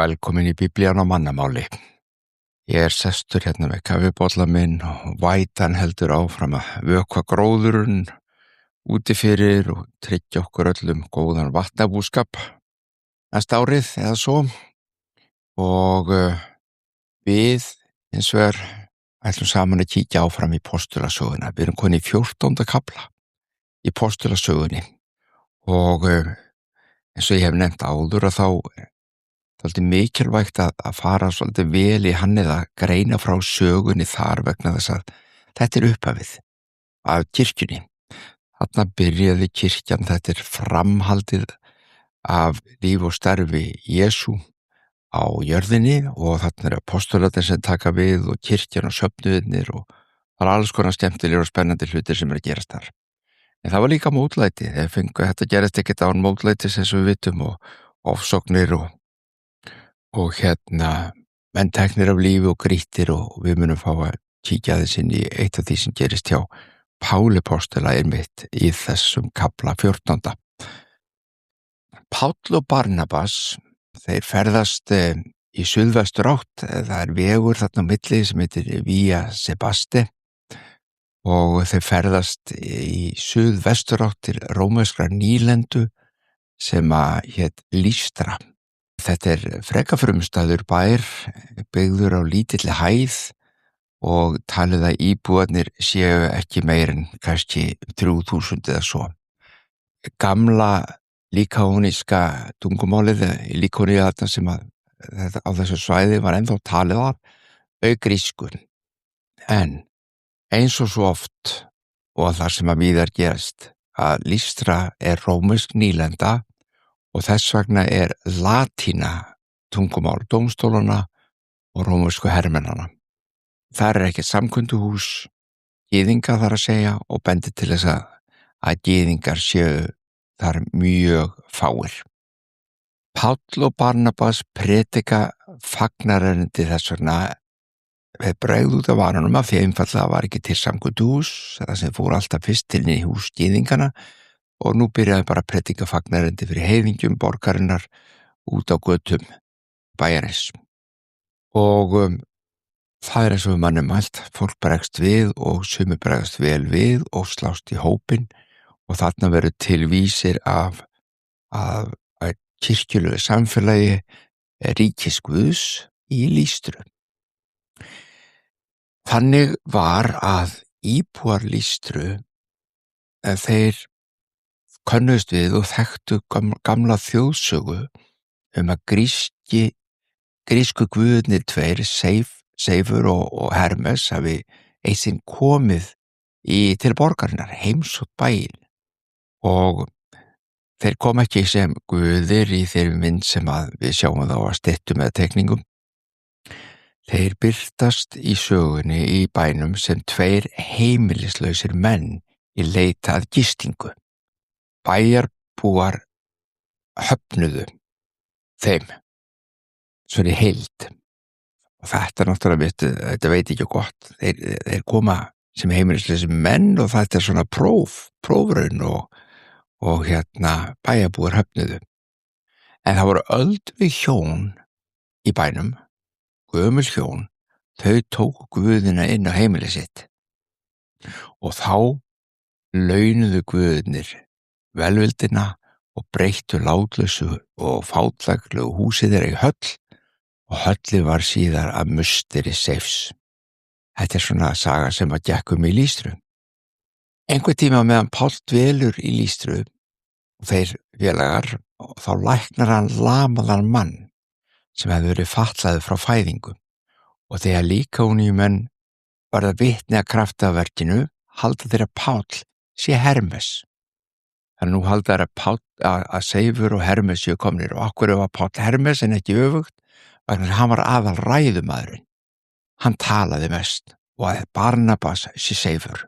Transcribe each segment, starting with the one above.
velkomin í Biblían á mannamáli. Ég sestur hérna með kaffibolla minn og vætan heldur áfram að vökva gróðurinn úti fyrir og tryggja okkur öllum góðan vatnabúskap næsta árið eða svo. Og við hins vegar ætlum saman að kíkja áfram í postulasöguna. Við erum konið í 14. kafla í postulasögunni og eins og ég hef nefnt áður að þá svolítið mikilvægt að fara svolítið vel í hann eða greina frá sögunni þar vegna þess að þetta upphafið af kirkjunni. Þarna byrjaði kirkjan, þetta framhaldið af líf og starfi Jesú á jörðinni og þarna apóstolarnir sem taka við og kirkjan og söfnuðirnir og það alls konar skemmtilegir og spennandi hlutir sem að gerast þar. En það var líka mótlæti, þegar fengu þetta gerist ekkert án mótlætis eins og við vitum og ofsóknir og menn teknir af lífi og grýttir og við munum fá að kíkja aðeins inn í eitt af því sem gerist hjá Páli postula einmitt í þessum kafla 14. Páll og Barnabas, þeir ferðast í suðvesturátt, það vegur þarna á milli sem heitir Via Sebaste og þeir ferðast í suðvesturátt til rómverskrar nýlendu sem hét Lystra. Þetta frekafrumstaður bær, byggður á lítilli hæð og talið að íbúarnir séu ekki meir en kannski 3000 eða svo. Gamla líkaóníska tungumálið, líkaóníu þarna sem á þessu svæði var ennþá talið af, grísku. En eins og svo oft og þar sem að víðar gerast að Lystra rómversk nýlenda og þess vegna latína tungumál dómstólana og rómversku hermennana. Þar ekki samkunduhús gyðinga þar að segja og bendir til þess að gyðingar séu þar mjög fáir. Páll og Barnabas predika fagnarerindi þess vegna bregð út af vananum af því einfaldlega var ekki til samkunduhús, það sem fór alltaf fyrst til í hús gyðingana og nú byrjaði bara að predika fagnarerindi fyrir heiðingjum borgarinnar út á götum bæjarins. Og það eins og við mannum allt, fólk bregst við og sumir bregst vel við og slást í hópinn og þarna verður til vísir af kirkjulegu samfélagi ríkis Guðs í Lystru. Þannig var að íbúar Lystru þeir könnuðust við og þekktu gamla þjóðsögu að grísku guðirnir tveir, Seifur og Hermes, hafi eitt sinn komið til borgarinnar, heimsótt bæinn og þeir kom ekki sem guðir í þeirri mynd sem við sjáum þá að styttu með teikningum. Þeir birtast í sögunni í bænum sem tveir heimilislausir menn í leita að gistingu. Bæjarbúar höfnuðu þeim svona í heild og þetta náttúrulega þetta veit ekki gott, þeir koma sem heimilislausir menn og þetta svona prófraun og bæjarbúar höfnuðu en það voru öldruð hjón í bænum, gömul hjón, þau tóku guðina inn á heimili sitt og þá launuðu guðirnir velvildina og breyttu látlausu og fátlaglegu húsið þeirra í höll og höllin var síðar að musteri Seifs. Þetta svona saga sem gekk í Lystru. Einhver tíma meðan Páll dvelur í Lystru og þeir félagar og þá læknar hann lamaðan mann sem hefði verið fatlaður frá fæðingu og þegar líkaóníumenn varða vitni að kraftaverkinu halda þeirra Páll sé Hermes. Þannig nú halda þeirra að Seifur og Hermes séu komnir og akkur var Páll Hermes en ekki öfugt vegna þess að hann var aðal ræðumaðurinn. Hann talaði mest og að Barnabas sé Seifur.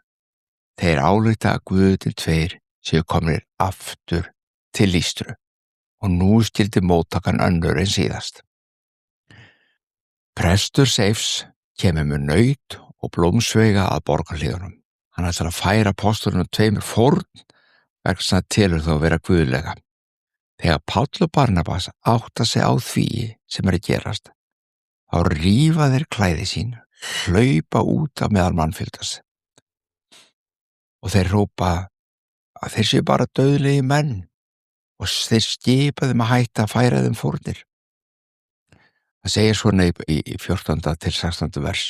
Þeir álíta að guðirnir tveir séu komnir aftur til Lystru og nú skildi móttakan önnur en síðast. Prestur Seifs kemur með naut og blómsveiga að borgarhlíðunum. Hann ætlar að færa apostolunum tveimur fórn vegna þess að telur þá að vera guðlega. Þegar Páll og Barnabas átta sig á því sem að gerast, þá rífa þeir klæði sín, hlaupa út á meðal mannfjöldas og þeir hrópa að þeir séu bara dauðlegir menn og þeir skipa þeim að hætta að færa þeim fórnir. Það segir svona í 14. til 16. vers.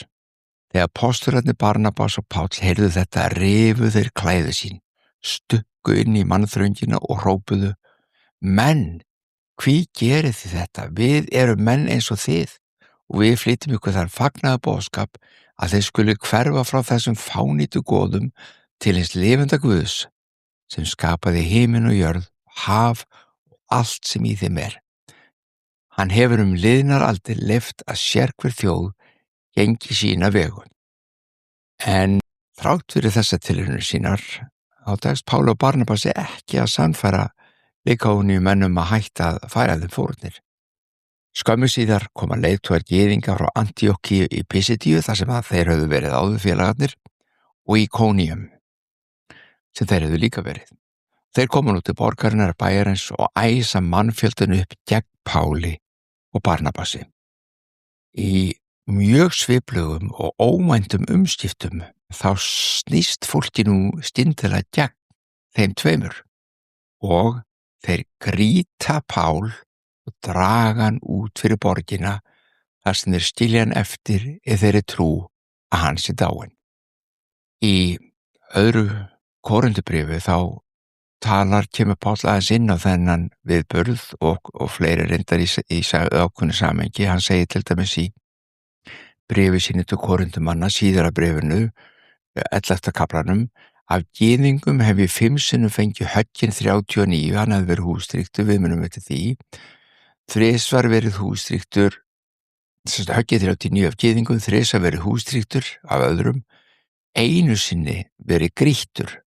Þegar apóstolarnir Barnabas og Páll heyrðu þetta, rifu þeir klæði sín, stukku inn í mannþröngina og hrópuðu: Menn, hví gerið þið þetta? Við erum menn eins og þið og við flytjum ykkur þann fagnaða boðskap að þeir skuli hverfa frá þessum fánýtu goðum til hins lifanda Guðs sem skapaði himinn og jörð, haf og allt sem í þeim er. Hann hefur liðnar aldir leyft að sérhver þjóð gengi sína vegu. En þrátt fyrir þessa tilraunir sínar átekst Páll og Barnabas ekki að sannfæra Líkaóníu mennum að hætta að færa þeim fórnir. Skömmu síðar koma leiðtogar gyðinga frá Antíókíu í Pisidíu þar sem að þeir höfðu verið áðurfélagarnir og í Íkóníum sem þeir höfðu líka verið. Þeir koma nú til borgarinnar bæjarins og æsa mannfjöldinu upp gegn Páli og Barnabasi. Í mjög sviplegum og óvæntum umskiptum þá snýst fólki nú skyndilega gegn þeim tveimur og þeir grýta Pál og draga hann út fyrir borgina þar sem þeir skilja hann eftir í þeirri trú að hann sé dáinn. Í öðru Korintubréfi þá kemur Páll aðeins inn á þennan viðburð og fleiri reyndar í ákveðnu samhengi. Hann segir til dæmis í bréfi sínu til Korintumanna, síðara bréfinu, 11. kaflanum: Af gyðingum hef ég 5 sinnum fengið höggin 39, hann hafði verið hústrýktur, við munum eftir því. 3 verið hústrýktur, höggið 39 af gyðingum, 3 verið hústrýktur af öðrum, 1 sinni verið grýttur,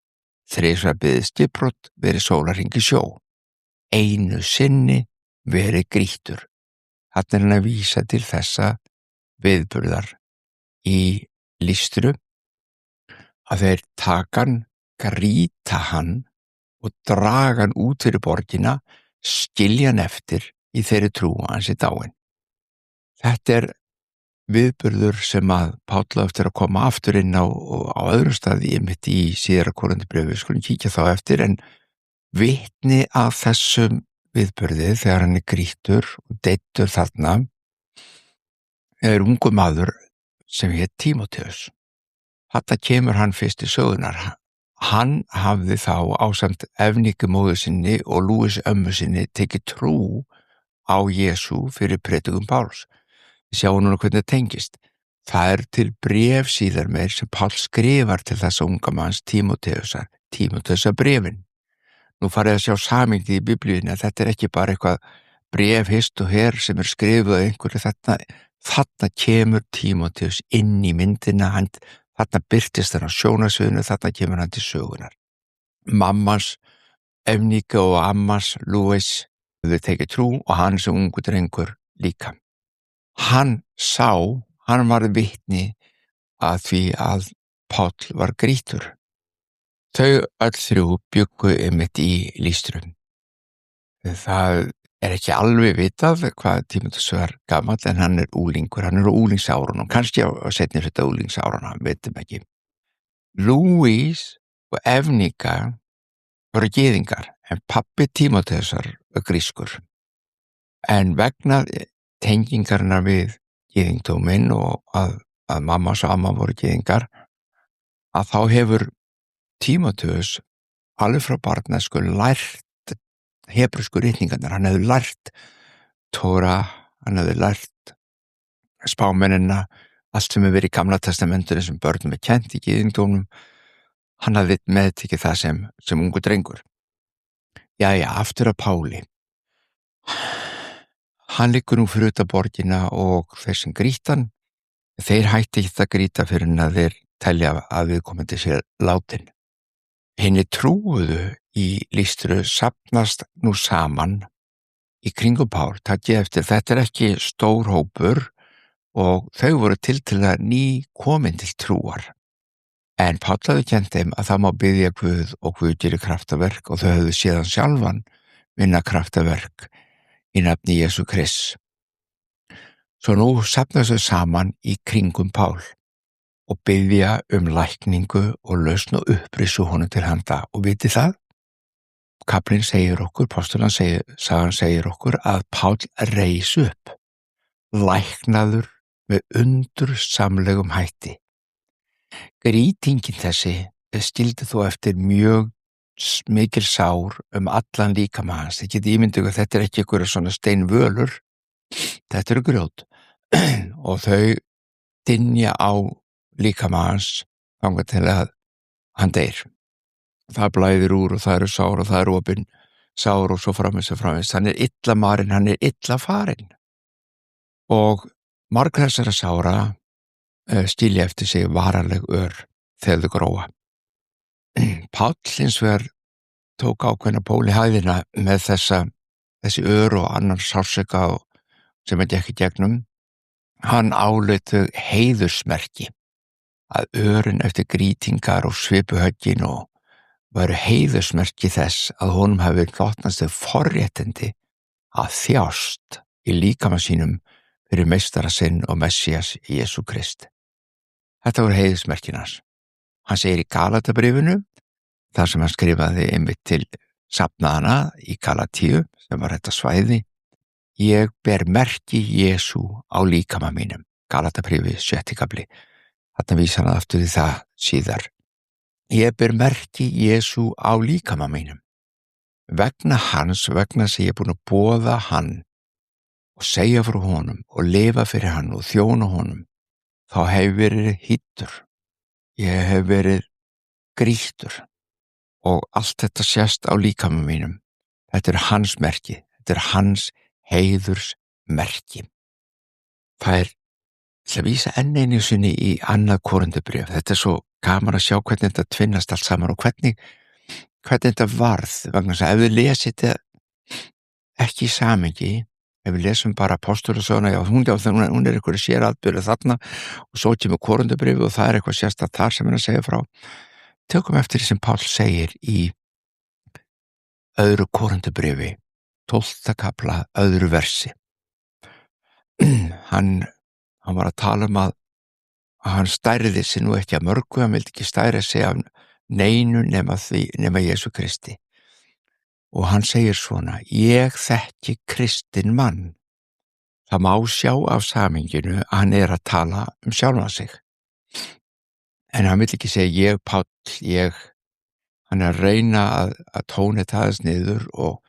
3 beðið skipbrot, verið sólarhring í sjó, 1 sinni verið grýttur. Þarna er hann að vísa til þessa viðburðar í Lýstru, að þeir taka hann, grýta hann og draga hann út fyrir borgina, skilja hann eftir í þeirri trú að hann sé dáinn. Þetta er viðburður sem að Páll á eftir að koma aftur inn á öðrum staði einmitt í síðara Korintubréfi, við skulum kíkja þá eftir, en vitni að þessum viðburði þegar hann er grýttur og deyddur þarna er ungur maður sem hét Tímóteus. Þetta kemur hann fyrst í sögunar. Hann hafði þá ásamt Efníku móður sinni og Lúis ömmu sinni tekið trú á Jesú fyrir predikun Páls. Við sjáum núna hvernig það tengist. Það er til bréf síðar meir sem Páll skrifar til þessa unga manns Tímóteusar bréfin. Nú farið að sjá samhengið í Biblíunni að þetta er ekki bara eitthvað bréf hist og her sem er skrifuð af einhverju. Þarna kemur Tímóteus inn í myndina, þarna birtist hann á sjónarsviðinu, þarna kemur hann til sögunar. Mammas Efníka og ammas Lúis höfðu tekið trú og hann sem ungur drengur líka. Hann var vitni að því að Páll var grýttur. Þau öll 3 bjuggu einmitt í Lýstru. Það er ekki alveg vitað hvað Tímóteus var gamall, en hann er úlingur, hann er á úlingsárunum, kannski á seinni hluta úlingsárunum, veitum ekki. Lúis og Efníka voru gyðingar, en pabbi Tímóteusar var grískur. En vegna tengingarna við gyðingdóminn og að mamma og amma voru gyðingar, að þá hefur Tímóteus alveg frá barnæsku lært hebresku ritningarnar. Hann hefði lært Tóra, hann hefði lært spámennina, allt sem hefur verið í Gamla testamentinu sem börnum er kennt í gyðingdómnum. Hann hefði meðtekið það sem ungur drengur. Jæja, aftur að Páli. Hann liggur nú fyrir utan borgina og þeir sem grýta hann, þeir hætti ekki að grýta fyrir en að þeir telja að viðkomandi sér látin. Hinni trúuðu í Lýstru safnast nú saman í kringum Pál. Takið eftir, þetta er ekki stór hópur og þau voru tiltölulega ný komin til trúar. En Páll hafði kennt þeim að það má biðja Guð og Guð gerir kraftaverk og þau höfðu séð hann sjálfan vinna kraftaverk í nafni Jesú Krists. Svo nú safnast þau saman í kringum Pál og biðja lækningu og lausn og upprissu honum til handa. Og vitið það? Kaflinn segir okkur, sagan segir okkur að Pál reis upp, læknaður með undursamlegum hætti. Grýtingin þessi skildi þó eftir mjög mikil sár allan líkama hans. Þið getið ímyndað að þetta ekki einhverja svona steinvölur, þetta eru grjót og þau dynja á líkama hans þangað til að hann deyr. Það blæðir úr og það eru sár og það eru opin sár og svo framins. Hann illa marinn, hann illa farinn. Og margar þessara sára skilja eftir sig varanleg þegar þau gróa. Páll hins vegar tók ákveðna pól í hæðina með þessi og annan sársauka sem gekk í gegnum. Hann áleit þau heiðursmerki, að eftir grýtingar og svipuhöggin og væru heiðursmerki þess að honum hafi hlotnast þau forréttindi að þjást í líkama sínum fyrir meistara sinn og Messías Jesú Krist. Þetta voru heiðursmerkin hans. Hann segir í Galatabréfinu, þar sem hann skrifaði einmitt til safnaðana í Galatíu, sem var þetta svæði: ég ber merki Jesú á líkama mínum. Galatabréfi 6. kafli. Þarna vísar hann aftur í það síðar. Ég ber merki Jesú á líkama mínum. Vegna þess að ég er búin að boða hann og segja frá honum og lifa fyrir hann og þjóna honum, þá hef verið hýttur. Ég hef verið grýttur og allt þetta sést á líkama mínum. Þetta er hans merki, þetta er hans heiðursmerki. Það til að vísa enn einu sinni í annað Korinthubréf. Þetta er svo gaman að sjá hvernig þetta tvinnast allt saman og hvernig þetta varð, vegna þess að ef við lesið þetta ekki í samhengi, ef við lesum bara Apostolasöguna, hún er einhverju sératburður þarna og svo kemur Korinthubréfið og það er eitthvað sérstakt þar sem hann að segja frá. Tökum eftir því sem Páll segir í 2. Korinthubréfi 12. kafla 2. versi. Hann var að tala að hann stærði sig nú ekki að mörgu, hann vildi ekki stæra sig af neinu nema Jesú Kristi. Og hann segir svona: ég þekki kristinn mann. Það má sjá af samhenginu að hann er að tala sjálfan sig. En hann vill ekki segja ég, Páll, hann er að reyna að tóna það niður og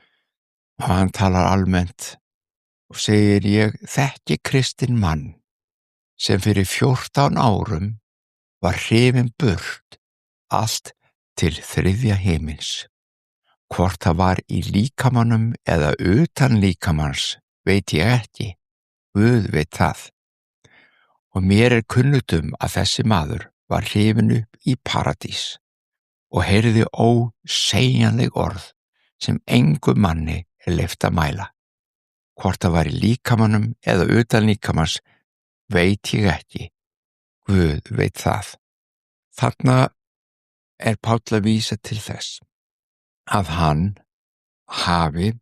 hann talar almennt og segir: ég þekki kristinn mann sem fyrir 14 árum var hrifinn burt allt til 3. himins. Hvort það var í líkamanum eða utan líkamans veit ég ekki, Guð veit það. Og mér er kunnugt að þessi maður var hrifinn upp í paradís og heyrði ósegjanleg orð sem engum manni er leyft að mæla. Hvort það var í líkamanum eða utan líkamans veit ég ekki, Guð veit það. Þarna er Páll að vísa til þess að hann hafi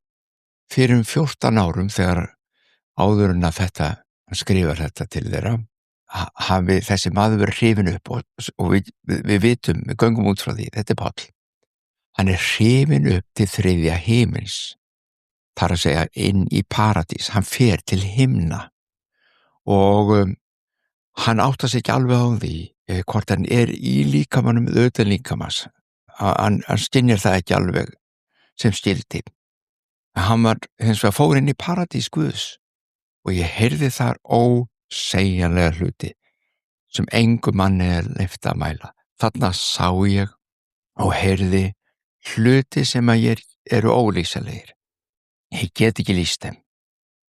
fyrir 14 árum, þegar áður en að hann skrifar þetta til þeirra, hafi þessi maður verið hrifinn upp og við vitum, við göngum út frá því, þetta er Páll. Hann er hrifinn upp til 3. himins, þar að segja inn í paradís, hann fer til himna og hann áttar sig ekki alveg á því hvort hann er í líkamanum eða utan líkamans. Hann skynjar það ekki alveg sem skildi. Hann var hins vegar fór inn í paradís Guðs og ég heyrði þar ósegjanlega hluti sem engum manni er leyft að mæla. Þarna sá ég og heyrði hluti sem eru ólýsanlegir. Ég get ekki lýst þeim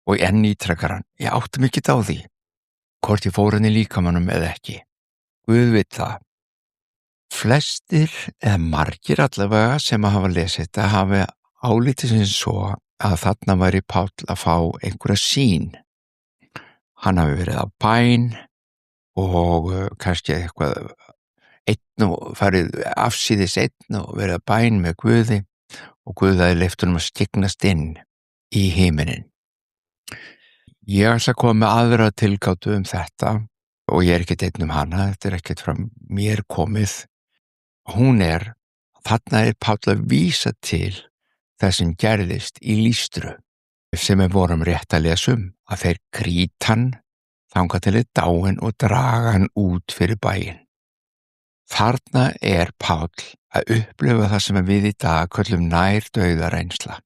og enn ítrekar hann. Ég átti mig ekki á því hvort ég fór hann í líkamanum eða ekki. Guð veit það. Flestir eða margir allavega sem hafa lesið þetta hafi álítið sem svo að þarna væri Páll að fá einhverja sýn. Hann hafi verið á bæn og kannski eitthvað einn og farið afsíðis einn og verið á bæn með Guði og Guð hafði leyft honum að skyggnast inn í himininn. Ég ætla að koma með aðra tilgátu þetta og ég ekkert einn hana, þetta ekkert frá mér komið. Hún þarna Páll að vísa til það sem gerðist í Lýstru sem við vorum rétt að lesa að þeir krýta hann þangað til dáinn og draga hann út fyrir bæinn. Þarna Páll að upplifa það sem við í dag köllum nærdauðareynsla.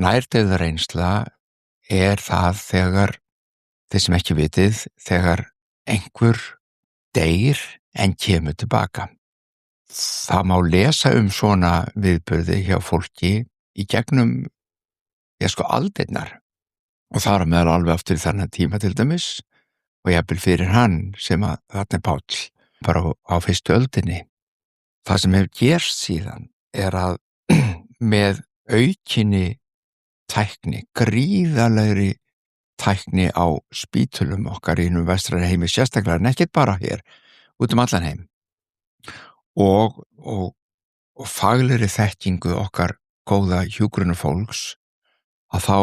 Nærdauðareynsla það þegar, þeir sem ekki vitið, þegar einhver deyr en kemur tilbaka. Það má lesa svona viðburði hjá fólki í gegnum aldirnar og þar meðal alveg aftur þennan tíma til dæmis og jafnvel fyrir hann sem þarna Páll bara á fyrstu öldinni. Það sem hefur gerst síðan að með aukinni tækni, gríðarlegri tækni á spítölum okkar í vestræna heimi, sérstaklega en ekkert bara hér, út allan heim og faglegri þekkingu okkar góða hjúkrunarfólks að þá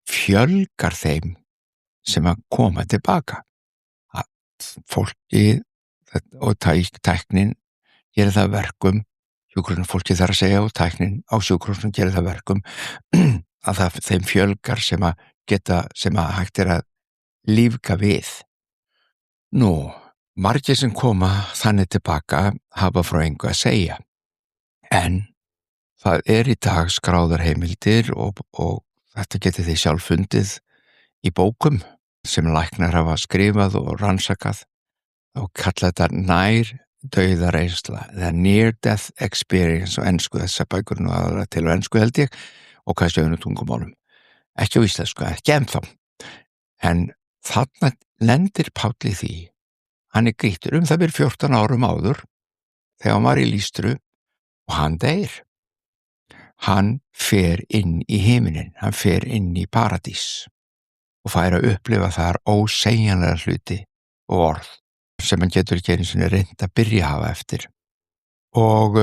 fjölgar þeim sem að koma tilbaka. Fólki og tæknin gerir það verkum, hjúkrunarfólki þarf að segja og tæknin á sjúkrahúsum gerir það verkum að þeim fjölgar sem að hægt að lífga við. Margir sem koma þannig tilbaka hafa frá engu að segja, en það í dag skráðar heimildir og þetta getið þið sjálf fundið í bókum sem læknar hafa skrifað og rannsakað og kalla þetta nærdauðareynsla, the near death experience á ensku, þessar bækur aðra til á ensku held ég og kannski öðrum tungumálum, ekki á íslensku, ekki ennþá. En þarna lendir Páll í því, hann grýttur það 14 árum áður þegar hann var í Lýstru og hann deyr. Hann fer inn í himininn, hann fer inn í paradís og fær að upplifa þar ósegjanlega hluti og orð sem hann getur ekki einu sinni reynt að byrja að hafa eftir. Og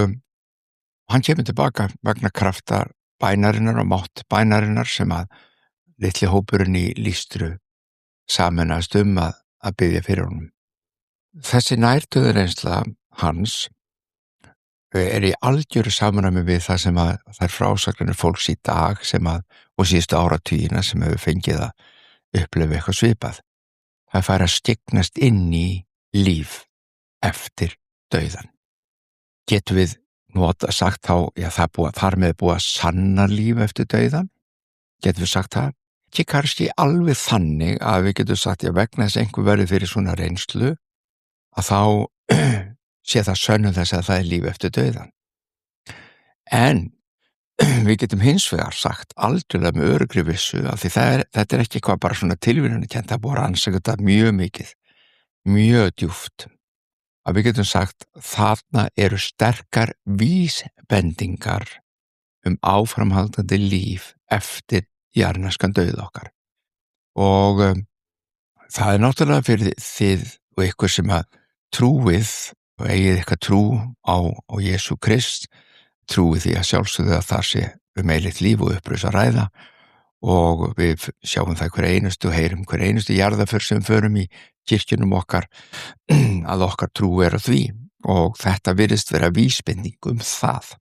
hann kemur tilbaka vegna krafta bænarinnar og mátt bænarinnar sem að litli hópurinn í Lýstru sameinast að biðja fyrir honum. Þessi nærdauðareynsla hans í algjöru samræmi við það sem að þær frásagnir fólks í dag og síðustu áratugina sem hefur fengið að upplifa eitthvað svipað. Það fær að skyggnast inn í líf eftir dauðan. Getum við sagt þá, þar með búið að sanna líf eftir dauðan? Getum við sagt það? Ekki kannski alveg þannig að við getum sagt, vegna þess einhver verður fyrir svona reynslu, að þá sé það sönnun þess að það líf eftir dauðan. En við getum hins vegar sagt algjörlega með öruggri vissu að því þetta ekki eitthvað bara svona tilviljunarkennt, það búið að rannsaka þetta mjög mikið, mjög djúpt. Að við getum sagt þarna eru sterkar vísbendingar áframhaldandi líf eftir jarðneskan dauða okkar. Og það náttúrulega fyrir þið og ykkur sem að trúið og eigið eitthvað trú á Jesú Krist, trúið því að sjálfsögðu að það sé eilíft líf og uppreis að ræða og við sjáum það hver einustu, heyrum hver einustu jarðarför sem förum í kirkjunum okkar að okkar trú á því og þetta virðist vera vísbending það.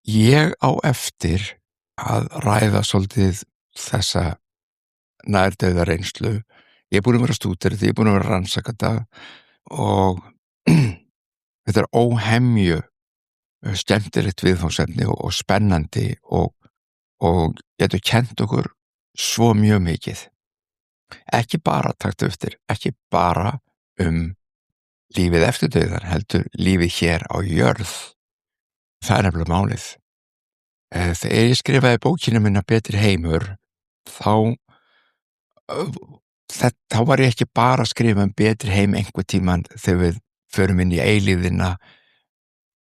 Ég á eftir að ræða svolítið þessa nærdauðareynslu. Ég búin að vera stúdera því, ég búin að vera rannsaka þetta og þetta óhemju skemmtilegt viðfangsefni og spennandi og getur kennt okkur svo mjög mikið. Ekki bara, taktu eftir, ekki bara lífið eftir dauðan, heldur lífið hér á jörð. Það nefnilega málið. Þegar ég skrifaði bókina minna Betri heimur, þá var ég ekki bara að skrifa betri heim einhver tímann þegar við förum inn í eilífðina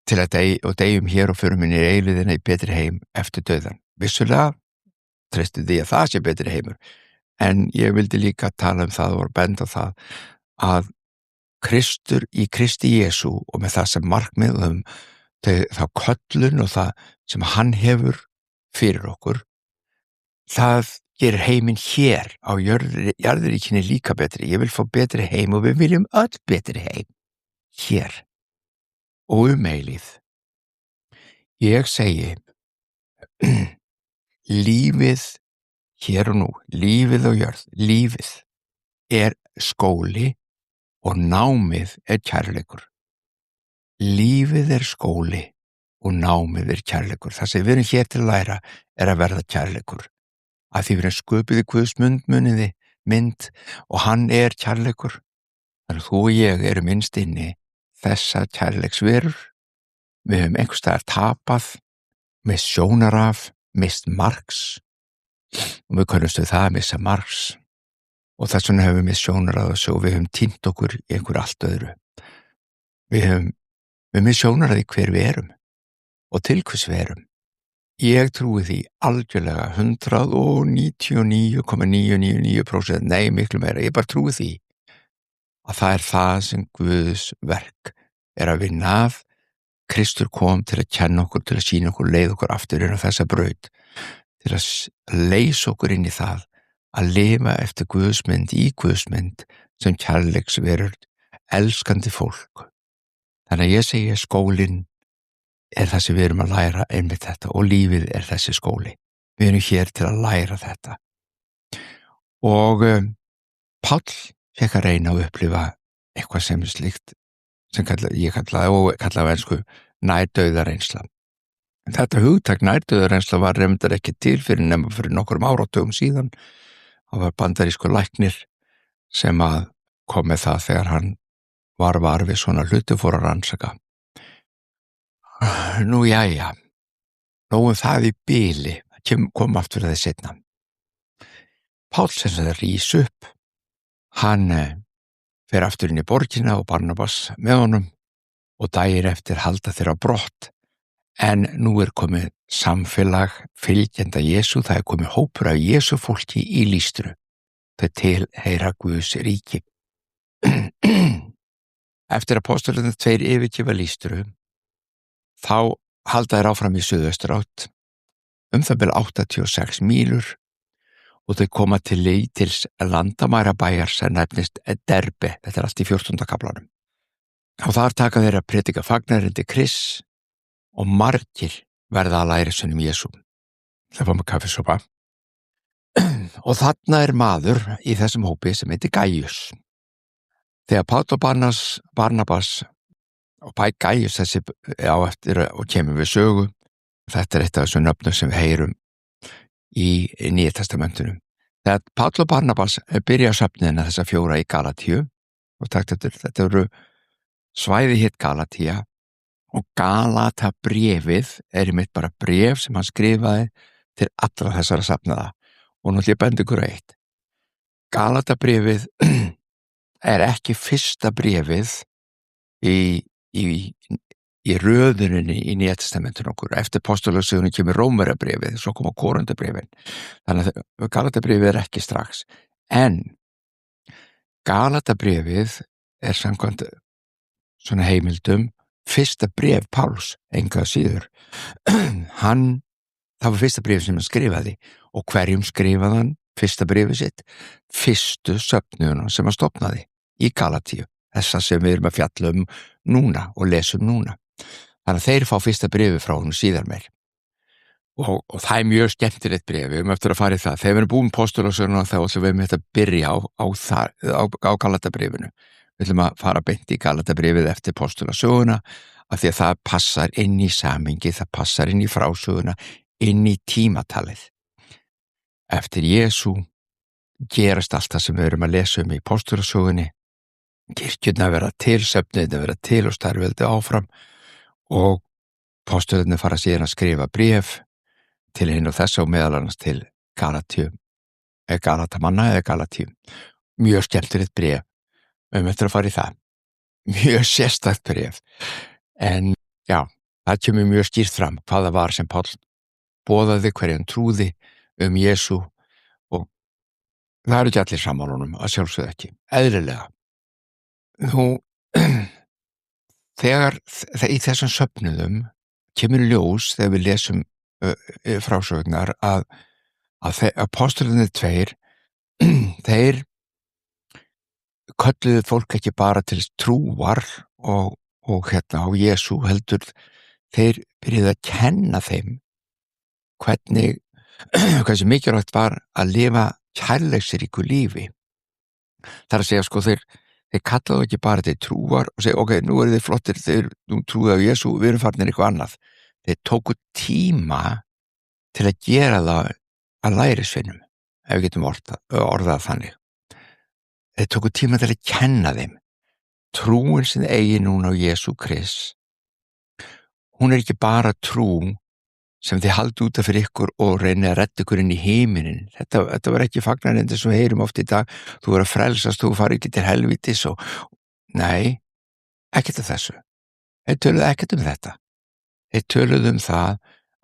til að deyjum hér og förum inn í eilífðina í betri heim eftir dauðan. Vissulega treysti því að það sé betri heimur, en ég vildi líka tala það og benda það að Kristur í Kristi Jesú og með það sem markmið þá köllun og það sem hann hefur fyrir okkur, það gerir heiminn hér á jarðríkinni líka betri. Ég vil fá betri heim og við viljum öll betri heim hér og eilífð. Ég segi lífið hér og nú, lífið á jörð, lífið er skóli og námið er kærleikur. Lífið er skóli og námið er kærleikur. Það sem við erum hér til að læra er að verða kærleikur. Að því við erum sköpuð í Guðs mynd og hann er kærleikur. Þannig þú og ég erum innst inni þessa kærleiksverur. Við höfum einhvers staðar tapað, mist sjónaraf, mist marks og við könnumst við það að missa marks og þess vegna höfum við mist sjónaraf og við höfum týnt okkur í einhver allt öðru. Við höfum mist sjónaraf í hver við erum og til hvers við erum. Ég trúi því algjörlega 199,999%, nei miklu meira, ég bara trúi því að það er það sem Guðs verk er að vinna að. Kristur kom til að kenna okkur, til að sýna okkur, leið okkur aftur inn á þessa braut, til að leysa okkur inn í það, að lifa eftir Guðsmynd í Guðsmynd sem kærleiksverur, elskandi fólk. Þannig að ég segi skólinn er það sem við erum að læra einmitt þetta og lífið er þessi skóli. Við erum hér til að læra þetta. Og Páll fékk að reyna að upplifa eitthvað sem slíkt sem ég kallaði á ensku nærdauðareynsla. Þetta hugtak nærdauðareynsla var reyndar ekki til fyrir nokkrum áratugum síðan. Það var bandarískur læknir sem að kom með það þegar hann var við svona hluti fór að rannsaka. Nú jæja, nógum það í bili, kom aftur það seinna. Páll sem það rís upp, hann fer aftur inn í borgina og Barnabas með honum og daginn eftir halda þeirra brott. En nú er komið samfélag fylgjenda Jesú, það er komið hópur af Jesú fólki í Lýstru. Þau tilheyra Guðs ríki. Eftir apóstolarnir 2 yfirgefa Lýstru, þá halda þeir áfram í suðausturátt, það bil 86 mílur og þau koma til lítils landamæra bæjar sem nefnist Derbe, þetta er allt í 14. kaflanum. Og þar taka þeir að predika fagnarindi Krists og margir verða að lærisveinum Jesú. Það var með kaffisopa. Og þarna er maður í þessum hópi sem heitir Gaius. Þegar Páll og Barnabas og Gaius þessi á eftir og kemur við sögu, þetta er eitt af þessum nöfnum sem við heyrum í Nýja testamentinu. Þegar Páll og Barnabas byrja söfniðina þessa 4 í Galatíu og þetta eru svæði hitt Galatíu og Galatabréfið er einmitt bara bréf sem hann skrifaði til allra þessara safnaða og nú ætla ég að benda ykkur á eitt. Galatabréfið er ekki fyrsta bréfið í röðuninni í Nýja testamentinu okkur. Eftir apóstolabréfunum kemur Rómverjabréfið, svo koma Korintharbréfin. Þannig að Galatabréfið er ekki strax. En Galatabréfið er samkvæmt svona heimildum fyrsta bréf Páls, enga síður. Það var fyrsta bréf sem hann skrifaði og hverjum skrifaði hann fyrsta bréfið sitt? Fyrstu söfnuðuna sem hann stofnaði í Galatíu. Þessa sem við erum að fjalla núna og lesum núna. Þannig að þeir fá fyrsta bréfi frá honum síðar meir. Og það er mjög skemmtilegt bréf, við eftir að fara í það. Þegar við erum búin póstulasöguna þá ætlum við þetta að byrja á Galatabréfinu. Við ætlum að fara beint í Galatabréfið eftir póstulasöguna af því að það passar inn í samhengi, það passar inn í frásöguna, inn í tímatalið. Eftir Jesú gerast allt það sem við erum að lesa í póstulasögunni. Kirkjurnar verða til, söfnuðirnir verða til og starfveldi áfram og póstularnir fara síðan að skrifa bréf til hinn og þess og meðal annars til Galatamanna eða Galatíu. Mjög skemmtilegt bréf, eftir að fara í það. Mjög sérstakt bréf. En já, það kemur mjög skýrt fram hvað það var sem Páll boðaði, hverju hann trúði Jesú og það eru ekki allir sammálunum, að sjálfsögðu ekki, eðlilega. Nú, þegar í þessum söfnuðum kemur í ljós þegar við lesum frásögurnar að apostlarnir tveir þeir kölluðu fólk ekki bara til trúar og á Jesú, heldur þeir byrjuðu að kenna þeim hversu mikilvægt var að lifa kærleiksríku lífi. Það er að segja, sko, þeir kallaðu ekki bara til trúar og segja, ok, nú eru þið flottir, nú trúðu á Jesú, við erum farnir eitthvað annað. Þeir tóku tíma til að gera það að lærisveinum, ef við getum orðað þannig. Þeir tóku tíma til að kenna þeim. Trúin sem þið eigi núna á Jesú Krist, hún er ekki bara trú sem þið haldi út af fyrir ykkur og reyni að redda ykkur inn í heiminin. Þetta var ekki fagnarindi sem við heyrum oft í dag. Þú er að frelsast, þú fari ekki til helvítis nei, ekkert af þessu. Þeir töluðu ekkert um þetta. Þeir töluðu um það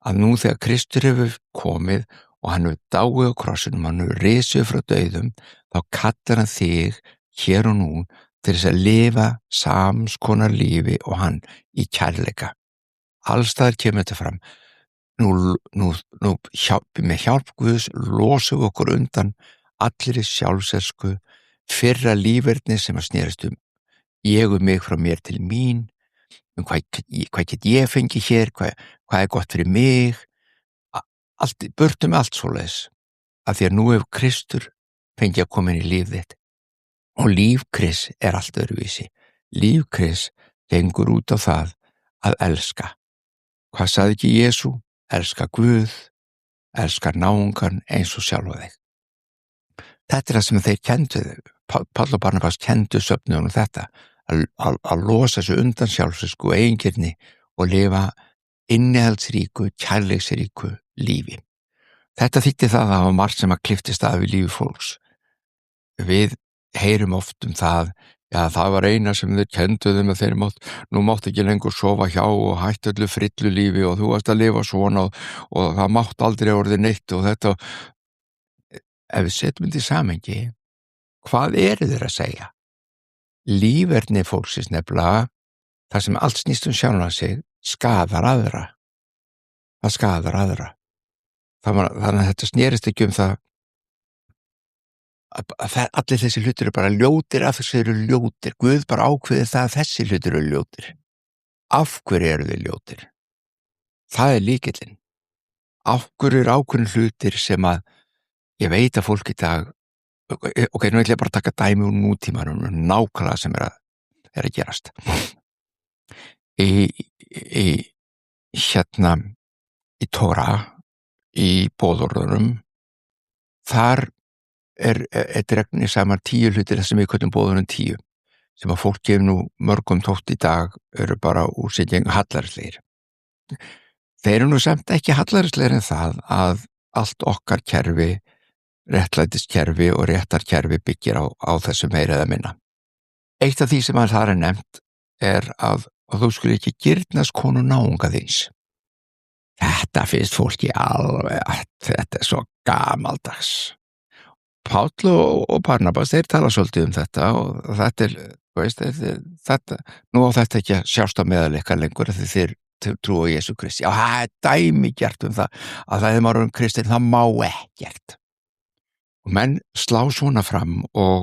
að nú þegar Kristur hefur komið og hann hefur dáið á krossinum, hann hefur risið frá dauðum, þá kallar hann þig hér og nú til þess að lifa sams konar lífi og hann í kærleika. Allstaðar kemur þetta fram. Nú með hjálp Guðs losum við okkur undan allri sjálfsersku, fyrra líferni sem að snerist ég mig frá mér til mín, hvað get ég fengið hér, hvað er gott fyrir mig, burtum allt svoleiðis, af því að nú hefur Kristur fengið að koma inn í líf þitt. Og líf Krists er allt öðruvísi. Líf Krists gengur út á það að elska. Hvað sagði ekki Jesú? Elska Guð, elska náungan eins og sjálfa þig. Þetta er það sem þeir kendu, Páll og Barnabas kendu söfnuðunum þetta, að losa sig undan sjálfsösku og eigingirni og lifa innihaldsríku, kærleiksríku lífi. Þetta þýddi það að það var margt sem að kliftist af í lífi fólks. Við heyrum oft það, það var eina sem þeir kendu þeim að þeir nú mátt ekki lengur sofa hjá og hætti öllu frillu lífi og þú varst að lifa svona og það mátt aldrei orðið neitt og þetta. Ef við setjum þetta í samhengi, hvað eru þeir að segja? Líferni fólksins nefnilega, það sem allt snýst sjálfan sig, skaðar aðra. Það skaðar aðra. Þannig að þetta snerist ekki það að allir þessi hlutir eru bara ljótir af þessu eru ljótir. Guð bara ákveðir það að þessi hlutir eru ljótir. Af hverju eru þeir ljótir? Það er lykillinn. Af hverju eru ákveðin hlutir sem að ég veit að fólk í dag, ok, nú ætla ég bara að taka dæmi úr nútímanum, nákvæmlega sem er að gerast. Í Tóra, í boðorðunum, þar er dregnir saman 10 hlutir sem við köllum boðorðunum 10, sem að fólk gefur nú mörgum tótt í dag eru bara úr sig hallarislegir. Þeir eru nú samt ekki hallarislegir en það að allt okkar kerfi, réttlætiskerfi og réttarkerfi byggir á þessu meira eða minna. Eitt af því sem að það er nefnt er að þú skulle ekki girnast konu náunga þíns. Þetta finnst fólki alveg, þetta er svo gamaldags. Páll og Barnabas, þeir tala svolítið þetta og þetta þetta, nú á þetta ekki að sjást á meðal ykkar lengur því þeir trúa á Jesú Kristi. Já, það er dæmigert það að það er maður kristinn, það má ekkert. Og menn slá svona fram og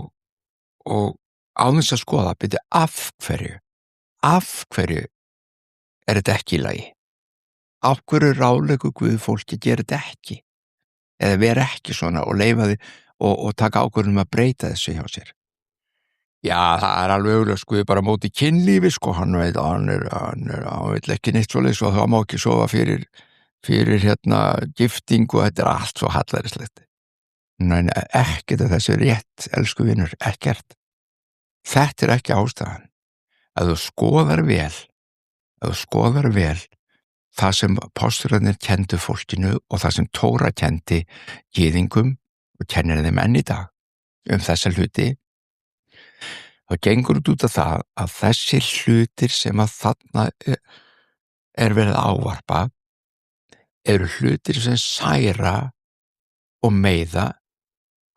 á þess að skoða, byrja af hverju er þetta ekki í lagi? Af hverju ráðlegu Guð fólki gera þetta ekki? Eða vera ekki svona og leyfa því og taka ákvörðun að breyta þessu hjá sér. Já, það er alveg augljóst, Guð bara móti kynlífi, sko, hann vill ekki neitt svoleiðis og það má ekki sofa fyrir gifting og þetta er allt svo hallærislegt. Nei, ekkert að þessu rétt, elsku vinur, ekkert. Þetta er ekki ástæðan. Ef þú skoðar vel það sem apostlarnir kendu fólkinu og það sem Tóra kendi gyðingum og kennir þeim enn í dag þessa hluti, þá gengur út af það að þessi hlutir sem að þarna er verið að ávarpa eru hlutir sem særa og meiða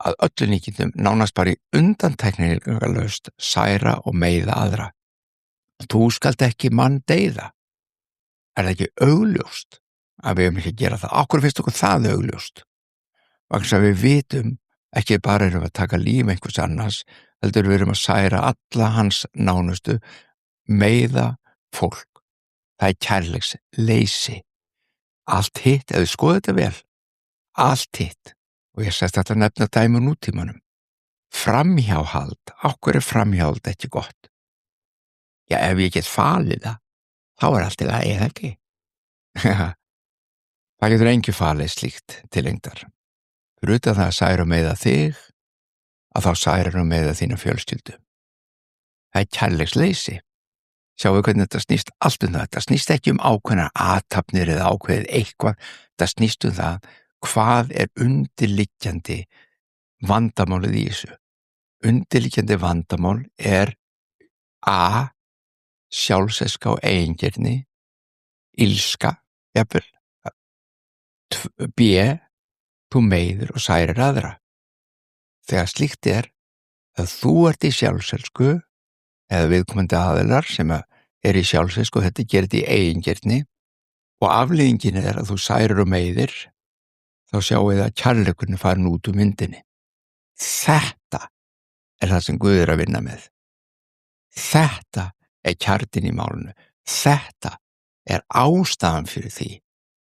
að öllu líkindum nánast bara í undantekningarlaust særa og meiða aðra. Þú skalt ekki mann deyða. Það ekki augljóst að við höfum ekki að gera það? Af hverju finnst okkur það augljóst? Vegna þess að við vitum ekki bara erum við að taka líf einhvers annars, heldur við erum að særa alla hans nánustu, meiða fólk. Það kærleiksleysi. Allt hitt, ef við skoðum þetta vel, allt hitt, og ég sagðist alltaf nefna dæmi úr nútímanum. Framhjáhald, af hverju er framhjáhald ekki gott? Já, ef ég get falið það, þá er allt í lagi, eða ekki? Það getur engu falið slíkt til lengdar. Fyrir utan það að særa og meiða þig, að þá særar og meiða þína fjölskyldu. Það er kærleiksleysi. Sjáum við hvernig þetta snýst allt um það. Þetta snýst ekki um ákveðnar athafnir eða ákveðið eitthvað. Þetta snýst um það hvað er undirliggjandi vandamálið í þessu. Undirliggjandi vandamál er A. Sjálfseska og eigingirni, ilska, jafnvel. B. Þú meiðir og særir aðra. Þegar slíkt er að þú ert í sjálfselsku eða viðkomandi aðilar sem er í sjálfselsku og þetta gerir þetta í eigingirni og afleiðingin er að þú særir og meiðir, þá sjáum við að kærleikurinn farin út úr myndinni. Þetta er það sem Guð er að vinna með. Þetta er kjarninn í málinu. Þetta er ástæðan fyrir því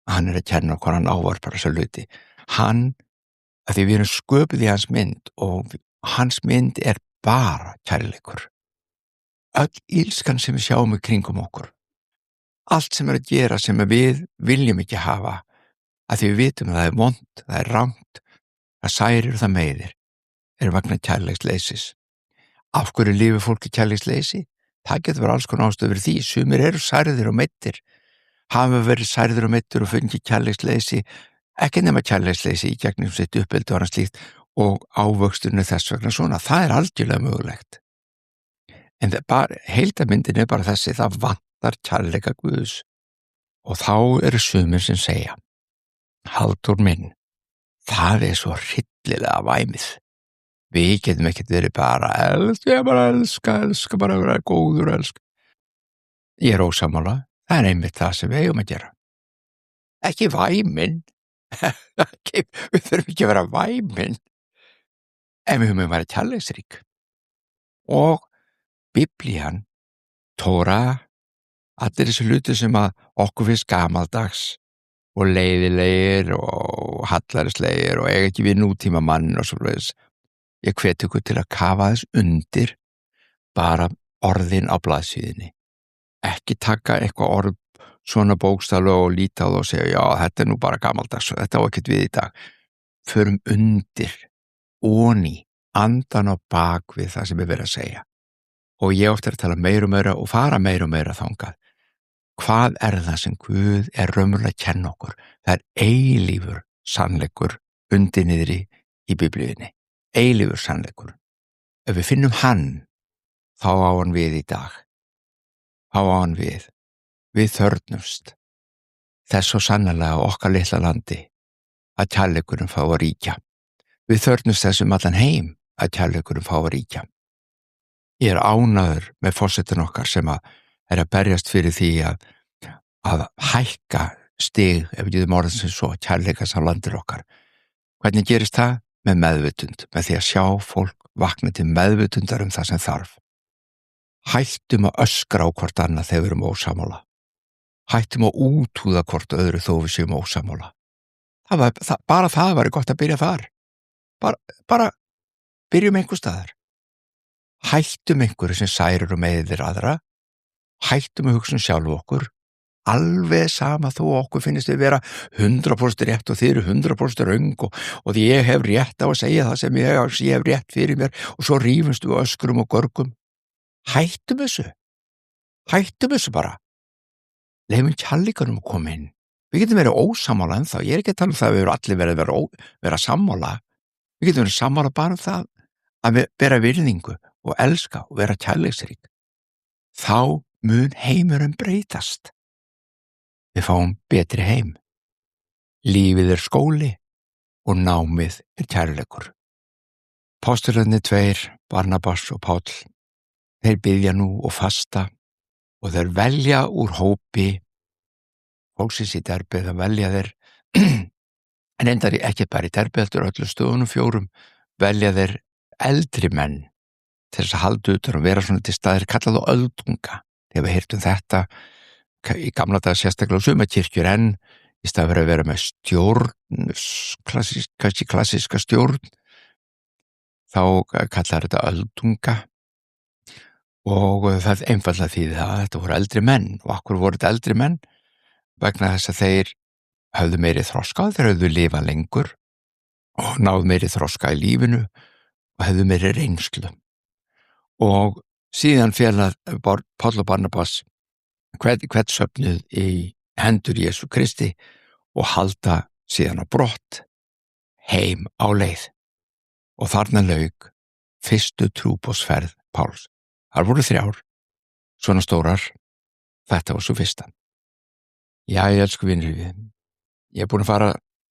að hann er að kenna okkur hann ávarpar þessa hluti. Hann, að því við erum sköpuð í hans mynd og hans mynd er bara kærleikur. Öll ílskan sem við sjáum í kringum okkur, allt sem er að gera sem við viljum ekki hafa, að því við vitum að það er vont, það er rangt, það særir og það meiðir, er vegna kærleiksleysis. Af hverju lifir fólk í kærleiksleysi? Það getur verið alls konar ástæður fyrir því. Sumir eru særðir og meiddir, hafa verið særðir og meiddir og fengið kærleiksleysi, ekki nema kærleiksleysi í gegnum sitt uppeldi og annað slíkt og ávöxturinn þess vegna svona. Það er algjörlega mögulegt. En heildarmyndin er bara þessi, það vantar kærleika Guðs. Og þá eru sumir sem segja, Halldór minn, það er svo hryllilega væmið. Við getum ekkert verið bara elska, bara vera góður, elska. Ég er ósammála, það er einmitt það sem við eigum að gera. Ekki væminn, við þurfum ekki að vera væminn, en við höfum að vera kærleiksrík. Og Biblían, Tóra, allir þessi hluti sem að okkur finnst gamaldags og leiðilegir og hallarislegir og eiga ekki við nútíma mann og svo leiðis. Ég hvet ykkur til að kafa þess undir bara orðin á blaðsíðinni. Ekki taka eitthvað orð svona bókstaflega og líta á það og segja, já, þetta er nú bara gamaldags og þetta á ekkert við í dag. Förum undir, onni, andan á bak við það sem er verið að segja. Og ég ofta að tala meira og meira og fara meira og meira þangað. Hvað er það sem Guð er raunverulega að kenna okkur? Það er eilífur sannleikur undir niðri í Biblíunni. Eilífur sannleikur. Ef við finnum hann, þá á hann við í dag. Þá á hann við. Við þörfnumst. Þess svo sannarlega okkar litla landi að kærleikurinn fá að ríkja. Við þörfnumst þessum allan heim að kærleikurinn fá að ríkja. Ég er ánægður með forsetann okkar sem er að berjast fyrir því að hækka stig, ef við getum orðin sem svo, kærleikas á landir okkar. Hvernig gerist það? Með meðvitund, með því að sjá fólk vakna til meðvitundar það sem þarf. Hættum að öskra á hvort annað þegar við erum ósammála. Hættum að útúða hvort öðru þó við séum ósammála. Bara það væri gott að byrja þar. Bara byrjum einhver staðar. Hættum einhverju sem særir og meiðir aðra. Hættum að hugsa sjálf okkur. Alveg sama þó okkur finnst við vera 100% rétt og þið eru 100% röng og því ég hef rétt á að segja það sem ég hef rétt fyrir mér og svo rífumst við öskrum og görgum. Hættum þessu bara. Leifum kærleikanum að koma inn. Við getum verið ósammála ennþá. Ég er ekki að tala um það að við erum allir verið að vera sammála. Við getum verið sammála bara um það að vera virðingu og elska og vera kærleiksrík. Þá mun heimurinn breytast. Við fáum betri heim. Lífið er skóli og námið er kærleikur. Pástlarnir 2, Barnabas og Páll, þeir biðja nú og fasta og þeir velja úr hópi fólksins í Derbe, það velja þeir en endar ekki bara í Derbe, heldur öllu stöðunum 4 velja þeir eldri menn til þess að halda utan og vera svona til staðir, kallað á öldunga. Þegar við heyrtum þetta í gamla daga, sérstaklega á sumarkirkjur, en í stað fyrir að vera með stjórn, klassíska stjórn, þá kallar þetta öldunga og það einfaldlega þýðir það að þetta voru eldri menn. Og akkur voru þetta eldri menn? Vegna þess að þeir höfðu meiri þroska, þeir höfðu lifað lengur og náðu meiri þroska í lífinu og höfðu meiri reynslu. Og síðan félag Páll og Barnabas hvert söfnuð í hendur Jesú Kristi og halda síðan á brott heim á leið. Og þarna lauk fyrstu trúboðsferð Páls. Þar voru 3 svona stórar, þetta var svo fyrsta. Já, elsku vinur, ég búin að fara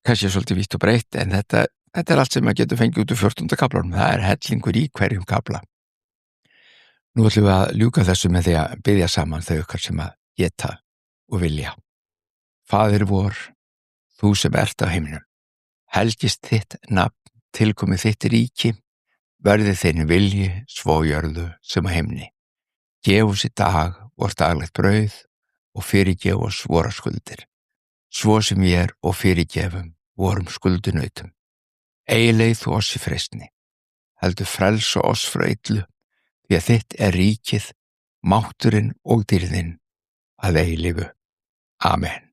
kannski svolítið vítt og breytt, en þetta allt sem maður getur fengið út úr 14. kaflanum. Það hellingur í hverjum kafla. Nú ætlum við að ljúka þessu með því að biðja saman þau okkar sem að geta og vilja. Faðir vor, þú sem ert á himnum, helgist þitt nafn, tilkomið þitt ríki, verði þinn vilji svo jörðu sem á himni. Gef oss í dag vort daglegt brauð og fyrirgef oss vora skuldir, svo sem við og fyrirgefum vorum skuldunautum. Ei leið þú oss í freistni, heldur frelsa oss frá illu, því að þitt ríkið, mátturinn og dýrðin að eilífu. Amen.